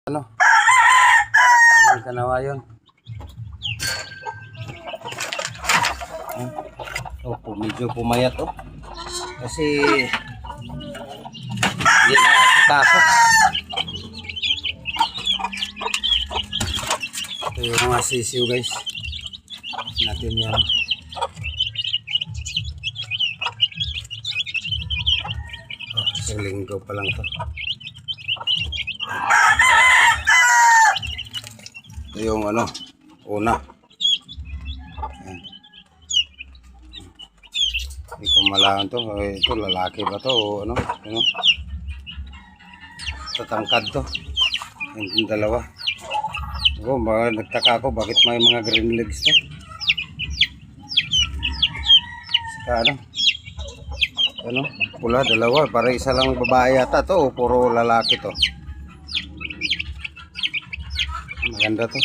Ano? Ang kanawa yun. Oh, medyo pumayat oh. Kasi hindi na katakot. Ito yung mga sisiw guys. Natin yan. Oh, isang linggo pa lang to. Ito yung ano, una. Ayan. Hindi ko malaman to. Ito lalaki ba to o ano? Ano? Tatangkad to. Yung dalawa. Ako, nagtaka ako bakit may mga green legs to. Saka ano, pula, dalawa. Para isa lang babae yata to o puro lalaki to. Maganda to.